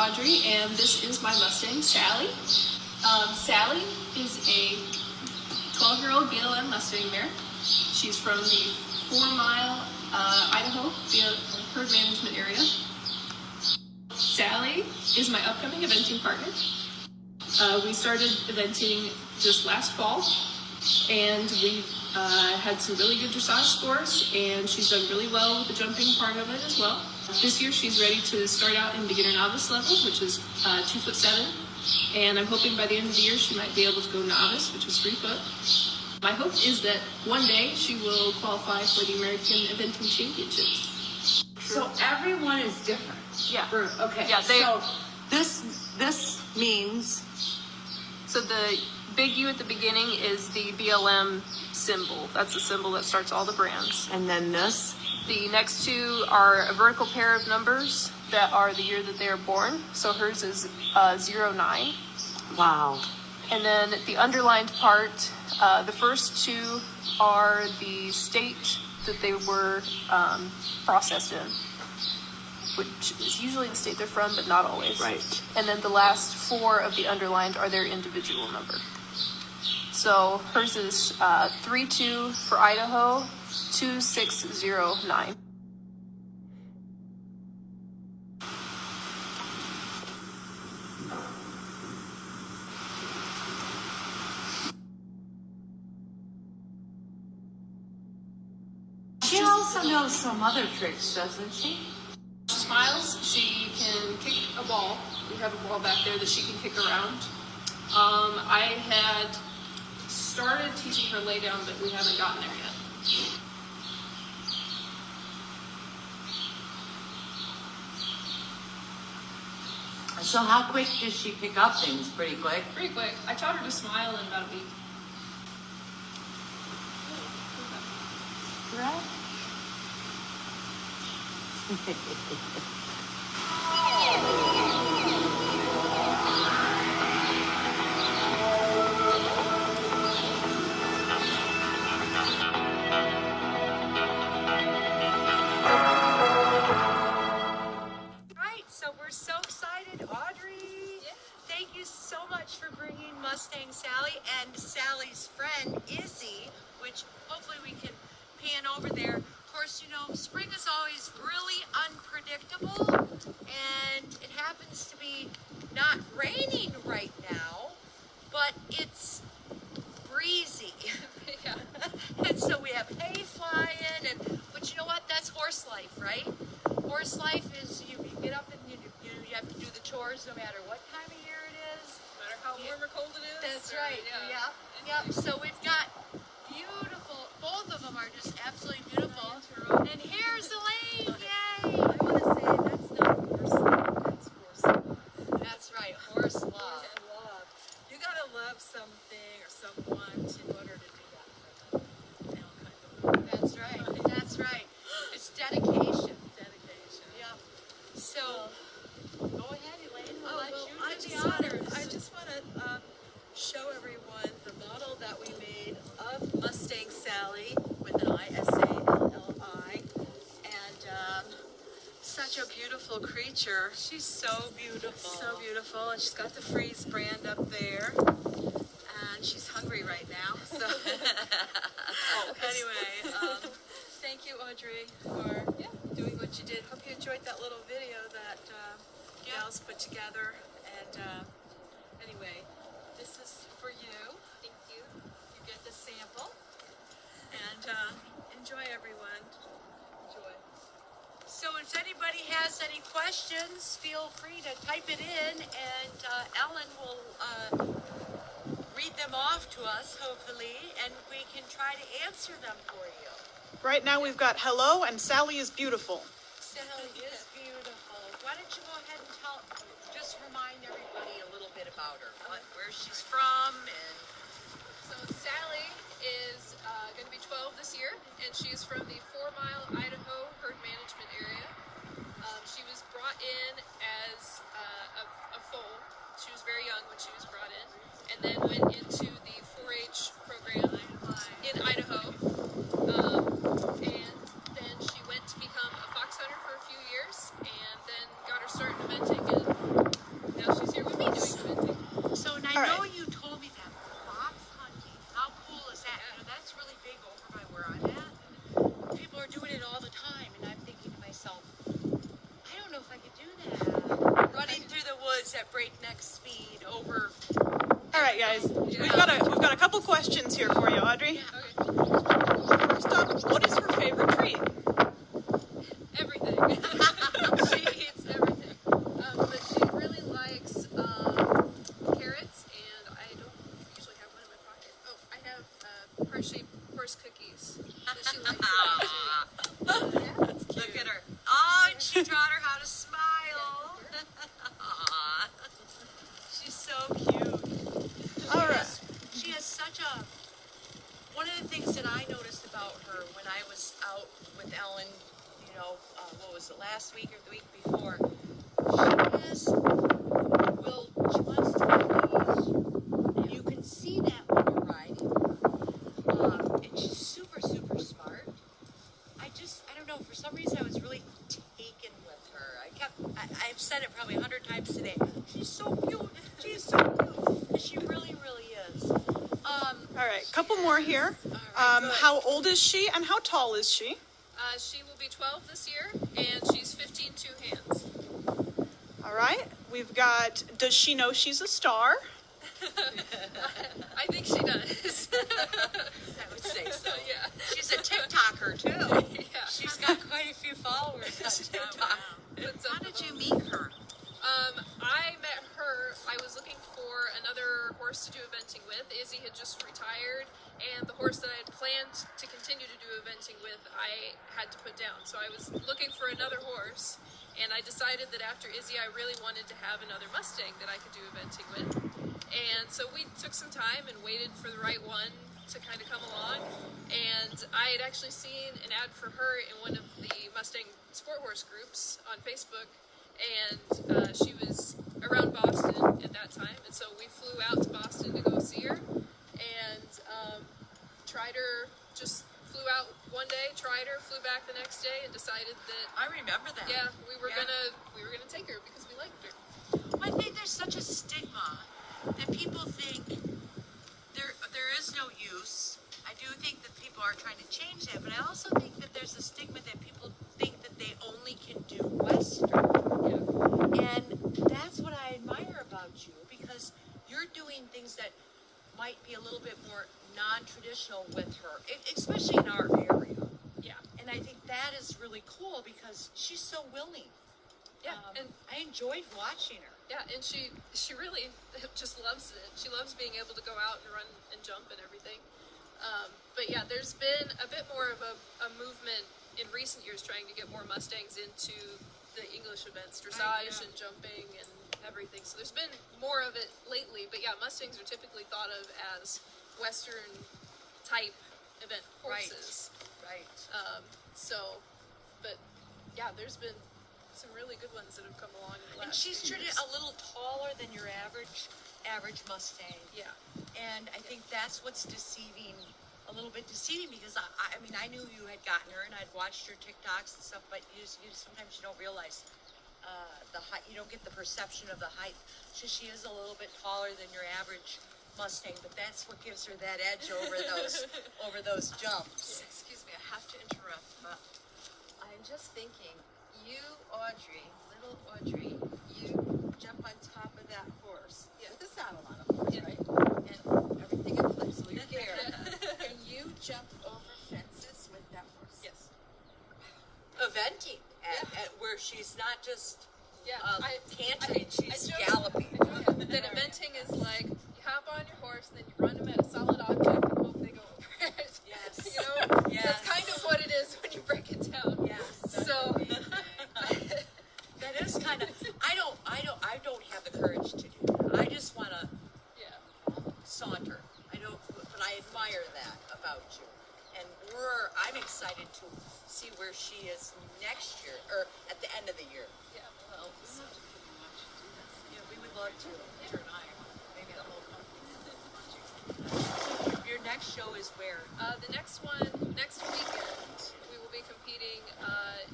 Audrey, and this is my Mustang, Sally. Sally is a 12-year-old BLM Mustang mare. She's from the 4 Mile, Idaho herd management area. Sally is my upcoming eventing partner. We started eventing just last fall, and we had some really good dressage scores, and she's done really well with the jumping part of it as well. This year she's ready to start out in beginner novice level, which is 2'7", and I'm hoping by the end of the year she might be able to go novice, which is 3 foot. My hope is that one day she will qualify for the American Eventing Championships. So everyone is different. Yeah. Okay. Yeah. So this means. So the big U at the beginning is the BLM symbol. That's the symbol that starts all the brands. And then this. The next two are a vertical pair of numbers that are the year that they are born. So hers is 09. Wow. And then the underlined part, the first two are the state that they were processed in, which is usually the state they're from, but not always. Right. And then the last 4 of the underlined are their individual number. So hers is 32 for Idaho, 2609. She also knows some other tricks, doesn't she? She smiles. She can kick a ball. We have a ball back there that she can kick around. I had started teaching her lay down, but we haven't gotten there yet. So how quick does she pick up things? Pretty quick? Pretty quick. I taught her to smile in about a week. Right? So we're so excited, Audrey. Yeah. Thank you so much for bringing Mustang Sally and Sally's friend Izzy, which hopefully we can pan over there. Of course, you know, spring is always really unpredictable, and it happens to be not raining right now, but it's breezy. Yeah. And so we have hay flying, but you know what? That's horse life, right? Horse life is you get up and you have to do the chores no matter what time of year it is. No matter how warm or cold it is. That's right. Yeah. So we've got beautiful, both of them are just absolutely beautiful. And here's Elaine, yay! I want to say that's not horse love, that's horse love. That's right, horse love. Horse love. You gotta love something or someone in order to do that for them. They all kind of That's right, that's right. It's dedication. dedication. Yeah. So, go ahead, Elaine, we'll let you I do just the honors. I just want to show everyone the model that we made of Mustang Sally with an I-S-A-L-L-I, and such a beautiful creature. She's so beautiful. So beautiful, and she's got the Freeze brand up there, and she's hungry right now. So anyway, thank you, Audrey, for doing what you did. Hope you enjoyed that little video that gals put together. And anyway, this is for you. Thank you. You get the sample, and enjoy, everyone. Enjoy. So if anybody has any questions, feel free to type it in, and Ellen will read them off to us, hopefully, and we can try to answer them for you. Right now we've got hello and Sally is beautiful. Sally is beautiful. Why don't you go ahead and just remind everybody a little bit about her, where she's from, and So Sally is going to be 12 this year, and she's from the 4 Mile, Idaho herd management area. She was brought in as a foal. She was very young when she was brought in, and then went into the 4-H program in Idaho. And then she went to become a fox hunter for a few years, and then got her start in eventing and it's really big over by where I'm at. And people are doing it all the time, and I'm thinking to myself, I don't know if I could do that. Running through the woods at breakneck speed over. All right, guys. We've got a couple questions here for you, Audrey. First up, what is her favorite treat? Everything. She eats everything. But she really likes carrots, and I don't usually have one in my pocket. Oh, I have heart-shaped horse cookies that she likes. Look at her. Oh, and she taught her how to smile. Aw. She's so cute. All right. She has such a. One of the things that I noticed about her when I was out with Ellen, you know, what was it, last week or the week before? She wants to please. You can see that when you're riding. And she's super, super smart. I don't know, for some reason I was really taken with her. I've said it probably 100 times today. She's so cute. She's so cute. And she really, really is. All right, couple more here. How old is she and how tall is she? She will be 12 this year, and she's 15 2 hands. All right, we've got, does she know she's a star? I think she does. I would say so. Yeah. She's a TikToker too. Yeah. She's got quite a few followers on TikTok. How did you meet her? I met her. I was looking for another horse to do eventing with. Izzy had just retired, and the horse that I had planned to continue to do eventing with, I had to put down. So I was looking for another horse, and I decided that after Izzy, I really wanted to have another Mustang that I could do eventing with. And so we took some time and waited for the right one to kind of come along. And I had actually seen an ad for her in one of the Mustang sport horse groups on Facebook. And she was around Boston at that time, and so we flew out to Boston to go see her, and tried her, just flew out one day, tried her, flew back the next day, and decided that, I remember that. yeah, we were gonna take her because we liked her. I think there's such a stigma that people think there is no use. I do think that people are trying to change that, but I also think that there's a stigma that people think that they only can do Western. And that's what I admire about you, because you're doing things that might be a little bit more non-traditional with her, especially in our area. Yeah. And I think that is really cool because she's so willing. Yeah, and I enjoyed watching her. yeah, and she really just loves it. She loves being able to go out and run and jump and everything. But yeah, there's been a bit more of a movement in recent years trying to get more Mustangs into the English events, dressage and jumping and everything. So there's been more of it lately. But yeah, Mustangs are typically thought of as Western type event horses. Right. But yeah, there's been some really good ones that have come along in the And last she's few treated years. a little taller than your average Mustang. Yeah. And I think that's what's a little bit deceiving, because I mean, I knew you had gotten her and I'd watched your TikToks and stuff, but sometimes you don't realize the height, you don't get the perception of the height. So she is a little bit taller than your average Mustang, but that's what gives her that edge over those jumps. Excuse me, I have to interrupt, but I'm just thinking, you, Audrey, little Audrey, you jump on top of that horse. Yeah. With the saddle on, of course, right? And everything in place, so you're there. And you jump over fences with that horse. Yes. Eventing at where she's not just Yeah. cantering, she's joke- galloping. That eventing is like you hop on your horse, then you run them at a solid object and hope they go over it. Yes. You know, Yes. that's kind of what it is when you break it down. Yes. So That is kind of. I don't have the courage to do that. I just want to yeah. saunter. But I admire that about you. And I'm excited to see where she is next year, or at the end of the year. Yeah. Well, Yeah, we would love to. Her and I, maybe the whole company. Your next show is where? the next one, next weekend, we will be competing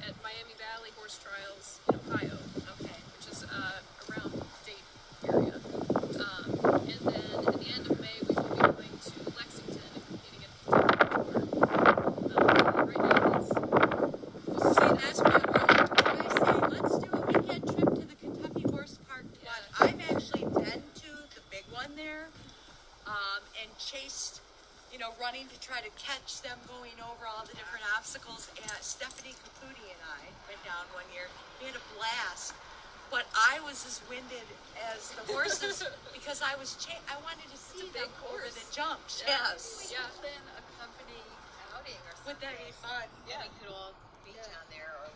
at Miami Valley Horse Trials in Ohio. Okay. Which is around Dayton area. And then at the end of May, we will be going to Lexington and competing at running to try to catch them going over all the different obstacles. And Stephanie Caputi and I went down one year. We had a blast. But I was as winded as the horses because I wanted to see them over the jumps. Yes. Yeah. Plan a company outing or something. Would that be fun? Yeah. We could all meet down there, or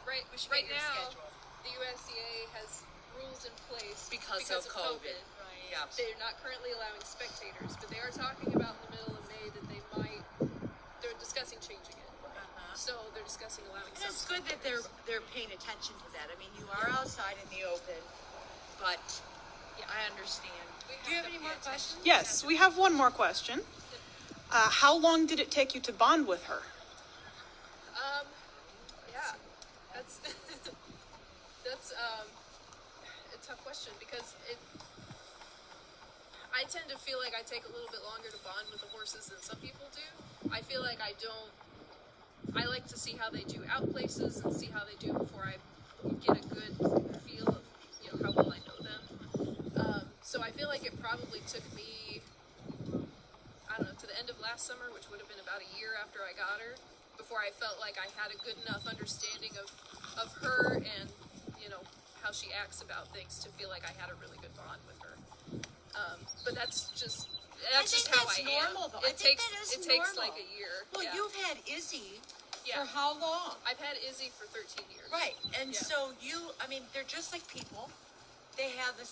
Right. we should Right get your now, schedule. the USDA has rules in place Because of COVID. Right. Yeah. They're not currently allowing spectators, but they are talking about in the middle of May that they're discussing changing it. So they're discussing allowing. And some it's good that spectators. they're paying attention to that. I mean, you are outside in the open, but I understand. Do you have any more questions? Yes, we have one more question. How long did it take you to bond with her? Yeah, that's that's a tough question because I tend to feel like I take a little bit longer to bond with the horses than some people do. I feel like I like to see how they do out places and see how they do before I get a good feel of how well I know them. So I feel like it probably took me, I don't know, to the end of last summer, which would have been about a year after I got her, before I felt like I had a good enough understanding of her and how she acts about things to feel like I had a really good bond with her. But that's just how I normal, am. though. I think that is it takes normal. like a year. Well, yeah. you've had Izzy Yeah. for how long? I've had Izzy for 13 years. Right, and Yeah. so they're just like people. They have this,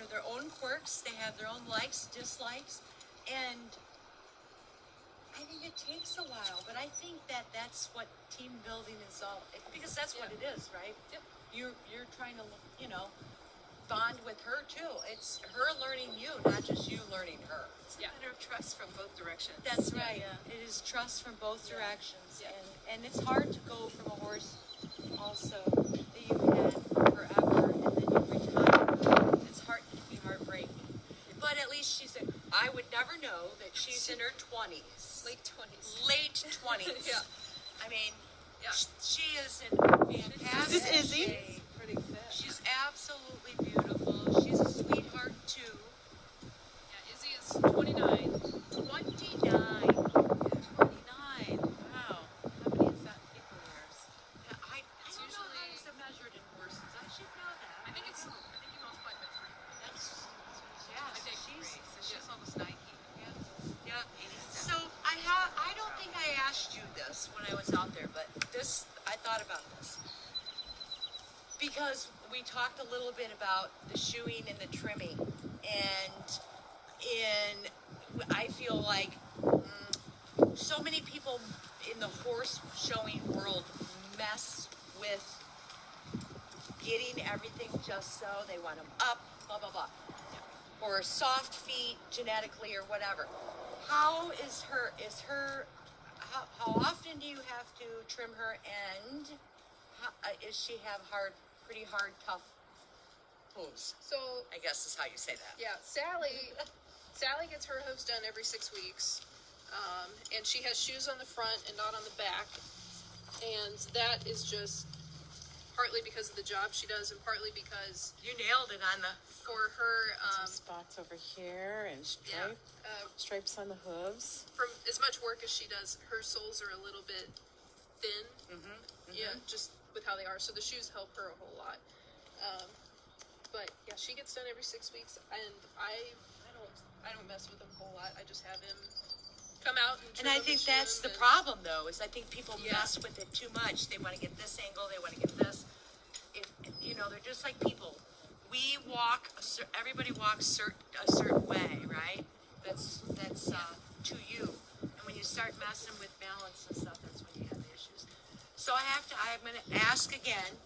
their own quirks. They have their own likes, dislikes, and I think it takes a while. But I think that's what team building is all, because that's what it is, right? Yep. You're trying to, bond with her too. It's her learning you, not just you learning her. It's a matter of trust from both directions. That's right. Yeah. It is trust from both directions, Yeah. and it's hard to go from a horse also that you've had forever and then you retire. It's be heartbreaking. But at least I would never know that she's in her 20s. Late 20s. Late 20s. Yeah. I mean, Yeah. she is in fantastic Is this Izzy? shape. Pretty fit. She's absolutely beautiful. She's a sweetheart too. Yeah, Izzy is 29. 29. 29. Wow. How many is that in people years? Yeah, I It's don't know how usually- it's measured in horses. I should know that. I think you multiply by 3. That's I think she's so she's almost 90. yeah. So I don't think I asked you this when I was out there, but I thought about this because we talked a little bit about the shoeing and the trimming, and I feel like so many people in the horse showing world mess with getting everything just so. They want them up, blah, blah, blah. Or soft feet genetically or whatever. How how often do you have to trim her, and is she have pretty hard, tough hooves? So, I guess is how you say that. yeah, Sally gets her hooves done every 6 weeks. And she has shoes on the front and not on the back. And that is just partly because of the job she does and partly because You nailed it on the. for her, Spots over here and stripes on the hooves. from as much work as she does, her soles are a little bit thin. Yeah, just with how they are. So the shoes help her a whole lot. But yeah, she gets done every 6 weeks, and I don't mess with him a whole lot. I just have him come out and trim And I him think and that's shoe the him problem, though, is I think people Yeah. mess with it too much. They want to get this angle, they want to get this. They're just like people. We walk, everybody walks a certain way, right? That's to you. And when you start messing with balance and stuff, that's when you have issues. So I'm going to ask again.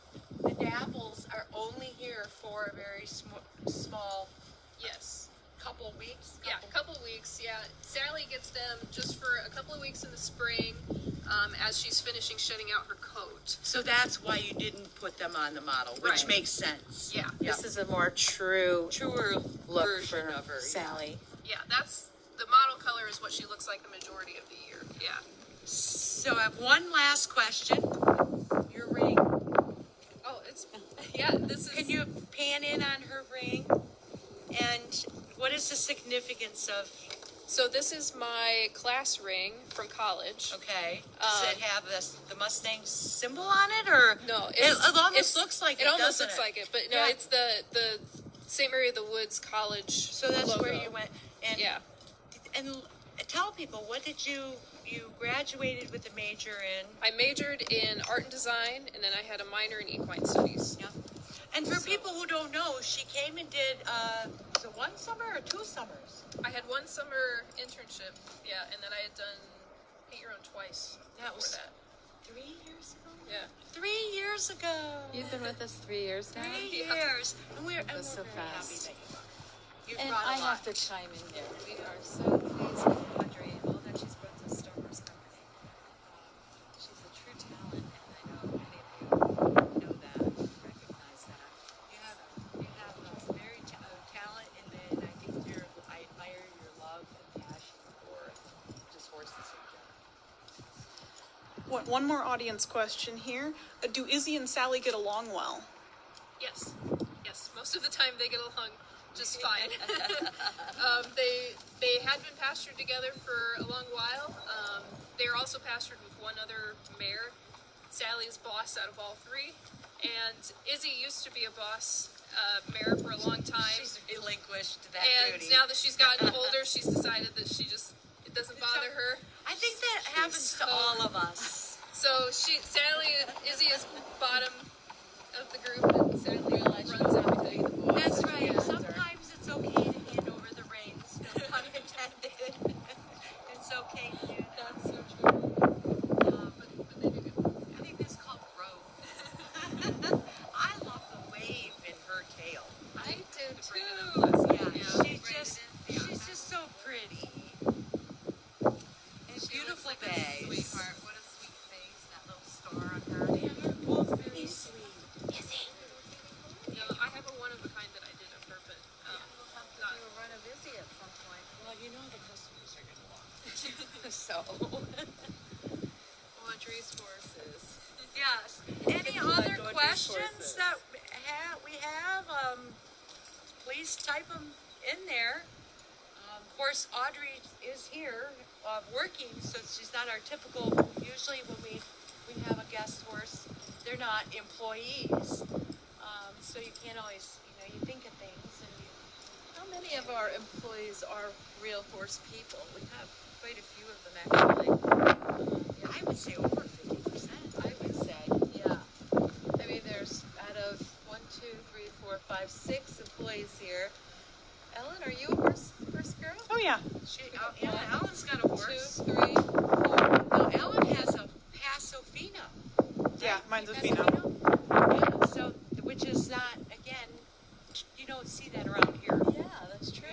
The dapples are only here for a very small Yes. couple weeks. Yeah, a couple weeks. Yeah, Sally gets them just for a couple of weeks in the spring, as she's finishing shedding out her coat. So that's why you didn't put them on the model, which Right. makes sense. Yeah, This is a more truer look version for of her. Sally. yeah. That's the model color is what she looks like the majority of the year. Yeah. So I have one last question. Your ring. Oh, this is. Can you pan in on her ring? And what is the significance of So this is my class ring from college. Okay. Does it have the Mustang symbol on it, or No, it almost looks like it. It almost doesn't looks it? like it, but no, Yeah. it's the St. Mary of the Woods College. So that's logo. where you went. And Yeah. And tell people, what did you graduated with a major in? I majored in art and design, and then I had a minor in equine studies. Yeah. And for people who don't know, she came and did was it 1 summer or 2 summers? I had 1 summer internship, yeah, and then I had done Paint Your Own twice. That was before that. 3 years ago. Yeah. 3 years ago. You've been with us 3 years now. 3 Yeah. years, and we're goes so very fast. happy that you And brought a I lot. have to chime in there. We are so pleased with Audrey and all that she's brought to Star Wars Company. She's a true talent, and I know many of you know that, recognize that. You have a very talent, and I think I admire your love and passion for just horses in general. One more audience question here. Do Izzy and Sally get along well? Yes. Yes. Most of the time they get along just fine. They had been pastured together for a long while. They are also pastured with one other mare. Sally's boss out of all 3. And Izzy used to be a boss mare for a long time. She's relinquished that And duty. now that she's gotten older, she's decided that it doesn't bother her. I think that happens to all of us. So Izzy is bottom of the group, and Sally runs everything. That's right. Sometimes it's okay to hand over the reins. No pun intended. It's okay to do that. That's so true. But they do good. I think that's called growth. I love the wave in her tail. I do too. Yeah, she's just so pretty. And beautiful bays. Sweetheart. What a sweet face. That little star on her. Both very sweet. No, I have a one of a kind that I did of her, but not. Do a run of Izzy at some point. Well, you know the customers are going to want. So. Audrey's horses. Yes. Any other questions that we have? Please type them in there. Of course, Audrey is here working, so she's not our typical. Usually, when we have a guest horse, they're not employees. So you can't always, you think of things. And How many of our employees are real horse people? We have quite a few of them, actually. I would say over 50%. I would say, yeah. I mean, there's out of 1, 2, 3, 4, 5, 6 employees here. Ellen, are you a horse girl? Oh yeah. Ellen's got a horse. 2, 3, 4. No, Ellen has a Paso Fino. Yeah, mine's a Paso Fino. Yeah, so, which is not, again, you don't see that around here. Yeah, that's true.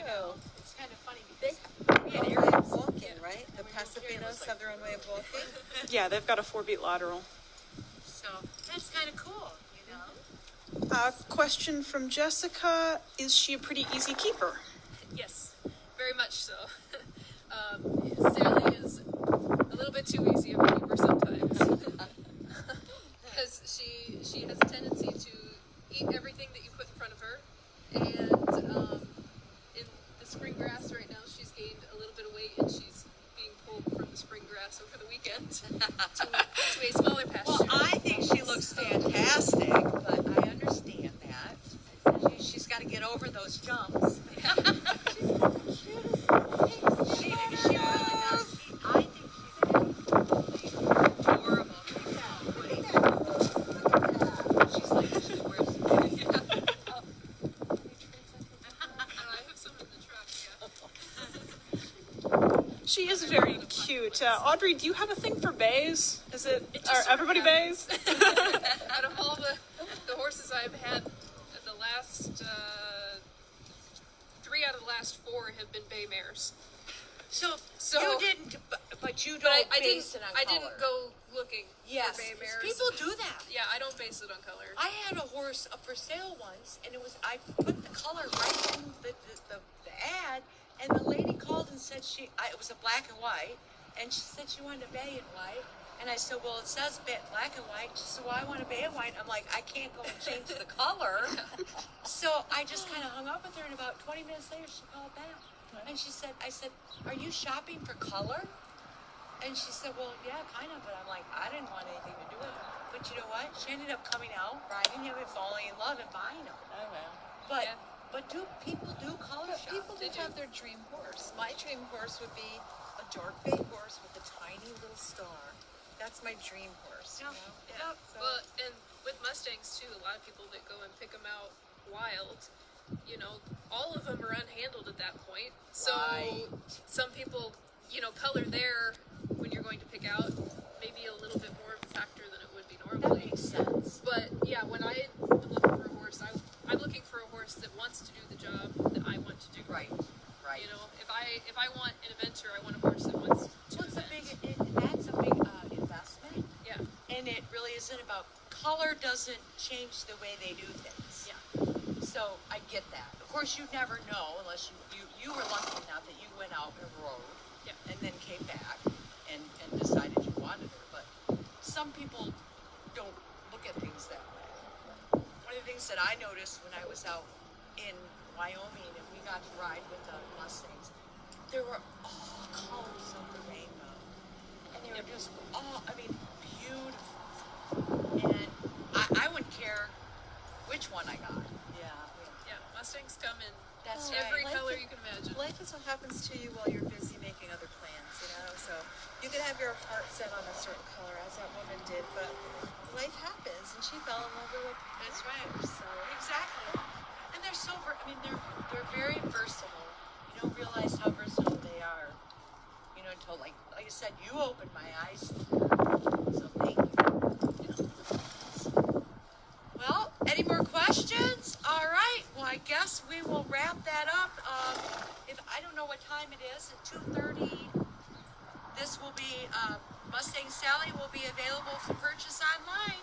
It's kind of funny They because have their own way of walking, right? The Pasafinos have their own way of walking. Yeah, they've got a 4-beat lateral. so that's kind of cool, Question from Jessica. Is she a pretty easy keeper? Yes, very much so. Sally is a little bit too easy of a keeper sometimes. Because she has a tendency to eat everything that you put in front of her. And in the spring grass right now, she's gained a little bit of weight, and she's being pulled from the spring grass over the weekend to a smaller pasture. Well, I think she looks fantastic, but I understand that. She's got to get over those jumps. She really does. I think she's adorable. She's like, she wears I have some in the truck, yeah. She is very cute. Audrey, do you have a thing for bays? Are everybody bays? Out of all the horses I've had, the last 3 out of the last 4 have been bay mares. So you didn't, but you But don't I base didn't. it on I color. didn't go looking Yes, for bay mares. people do that. Yeah, I don't base it on color. I had a horse up for sale once, and I put the color right in the ad, and the lady called and said it was a black and white, and she said she wanted a bay and white, and I said, well, it says black and white. She said, well, I want a bay and white. I'm like, I can't go and change the color. So I just kind of hung up with her, and about 20 minutes later, she called back. And she said, I said, are you shopping for color? And she said, well, yeah, kind of. But I'm like, I didn't want anything to do with it. But you know what? She ended up coming out, riding him, and falling in love and buying them. Oh, well. But Yeah. but do people do color shop? People do have their dream horse. My dream horse would be a dark bay horse with a tiny little star. That's my dream horse. You Yeah. know? Yeah. So, Well, and with Mustangs too, a lot of people that go and pick them out wild, you know, all of them are unhandled at that point. So Right. some people, you know, color there when you're going to pick out maybe a little bit more of a factor than it would be that normally. makes sense. But yeah, when I am looking for a horse, I'm looking for a horse that wants to do the job that I want to do. Right. Right. You know, if I want an eventer, I want a horse that wants to Well, it's a event. big, that's a big investment. Yeah. And it really isn't about color. Doesn't change the way they do things. Yeah. So I get that. Of course, you never know unless you were lucky enough that you went out and rode, Yeah. and then came back and decided you wanted her. But some people don't look at things that way. One of the things that I noticed when I was out in Wyoming and we got to ride with the Mustangs, there were all colors of the rainbow, and they were just all, I mean, beautiful. And I wouldn't care which one I got. yeah. Yeah. Mustangs come in That's every right. color you can imagine. Life is what happens to you while you're busy making other plans, you know? So you can have your heart set on a certain color, as that woman did, but life happens, and she fell in love with a That's right. so Exactly. And they're so, I mean, they're very versatile. You don't realize how versatile they are. You know, until like I said, you opened my eyes. So thank you. Well, any more questions? All right. Well, I guess we will wrap that up. If I don't know what time it is, at 2:30, this will be Mustang Sally will be available to purchase online.